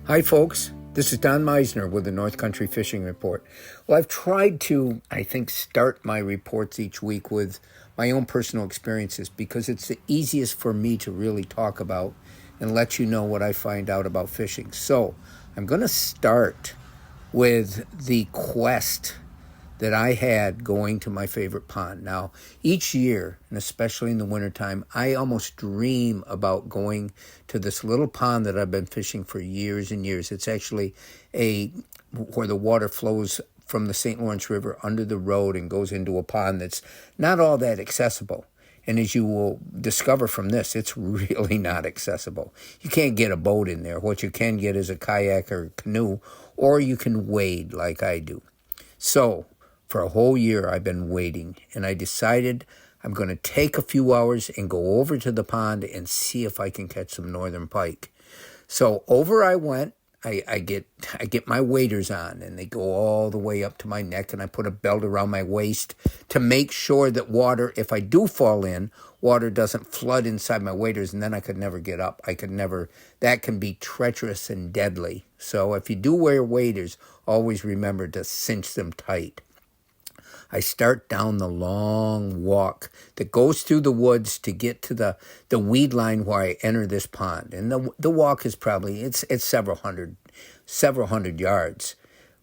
Hi folks, this is Don Meissner with the North Country Fishing Report. Well, I've tried to, start my reports each week with my own personal experiences because it's the easiest for me to really talk about and let you know what I find out about fishing. So I'm going to start with the quest that I had going to my favorite pond. Now, each year, and especially in the wintertime, I almost dream about going to this little pond that I've been fishing for years and years. It's actually where the water flows from the St. Lawrence River under the road and goes into a pond that's not all that accessible. And as you will discover from this, it's really not accessible. You can't get a boat in there. What you can get is a kayak or canoe, or you can wade like I do. So, for a whole year, I've been waiting, and I decided I'm going to take a few hours and go over to the pond and see if I can catch some northern pike. So over I went. I get my waders on, and they go all the way up to my neck, and I put a belt around my waist to make sure that water, if I do fall in, water doesn't flood inside my waders, and then I could never get up. That can be treacherous and deadly. So if you do wear waders, always remember to cinch them tight. I start down the long walk that goes through the woods to get to the weed line where I enter this pond. And the walk is probably, it's several hundred yards.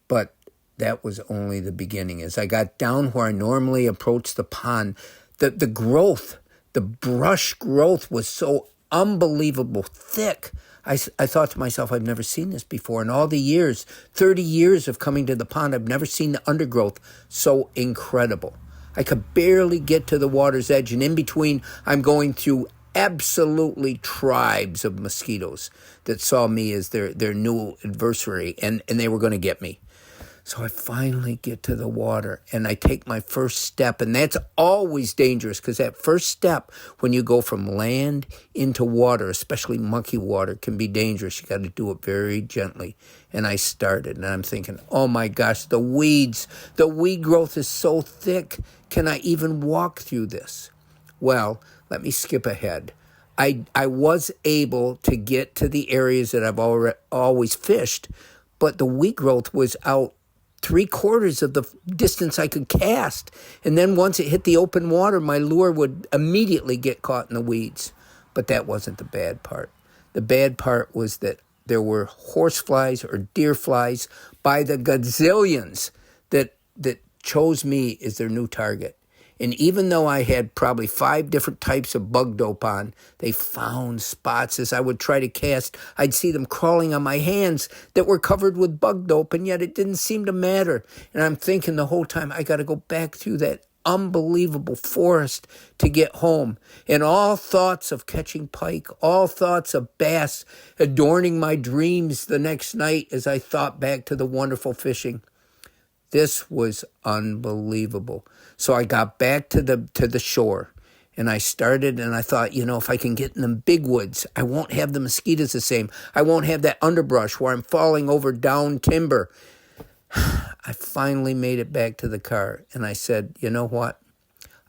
But that was only the beginning. As I got down where I normally approach the pond, the growth, the brush growth was so unbelievable thick. I thought to myself, I've never seen this before. In all the years, 30 years of coming to the pond, I've never seen the undergrowth so incredible. I could barely get to the water's edge, and in between, I'm going through absolutely tribes of mosquitoes that saw me as their new adversary, and they were going to get me. So I finally get to the water, and I take my first step, and that's always dangerous because that first step, when you go from land into water, especially mucky water, can be dangerous. You got to do it very gently. And I started, and I'm thinking, oh my gosh, the weed growth is so thick. Can I even walk through this? Well, let me skip ahead. I was able to get to the areas that I've always fished, but the weed growth was out 3/4 of the distance I could cast. And then once it hit the open water, my lure would immediately get caught in the weeds. But that wasn't the bad part. The bad part was that there were horseflies or deer flies by the gazillions that chose me as their new target. And even though I had probably 5 different types of bug dope on, they found spots as I would try to cast. I'd see them crawling on my hands that were covered with bug dope, and yet it didn't seem to matter. And I'm thinking the whole time, I got to go back through that unbelievable forest to get home. And all thoughts of catching pike, all thoughts of bass adorning my dreams the next night as I thought back to the wonderful fishing. This was unbelievable. So I got back to the shore, and I started, and I thought, if I can get in the big woods, I won't have the mosquitoes the same. I won't have that underbrush where I'm falling over down timber. I finally made it back to the car, and I said, you know what?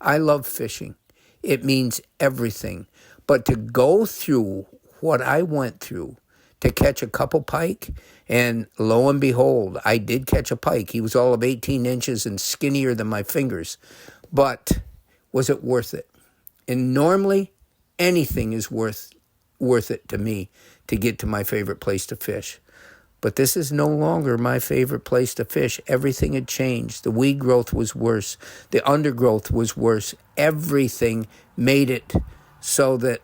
I love fishing. It means everything. But to go through what I went through to catch a couple pike, and lo and behold, I did catch a pike. He was all of 18 inches and skinnier than my fingers. But was it worth it? And normally, anything is worth it to me to get to my favorite place to fish. But this is no longer my favorite place to fish. Everything had changed. The weed growth was worse. The undergrowth was worse. Everything made it so that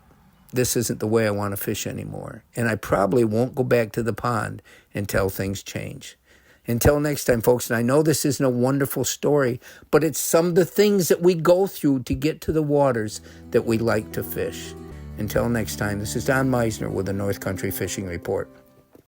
this isn't the way I want to fish anymore. And I probably won't go back to the pond until things change. Until next time, folks, and I know this isn't a wonderful story, but it's some of the things that we go through to get to the waters that we like to fish. Until next time, this is Don Meissner with the North Country Fishing Report.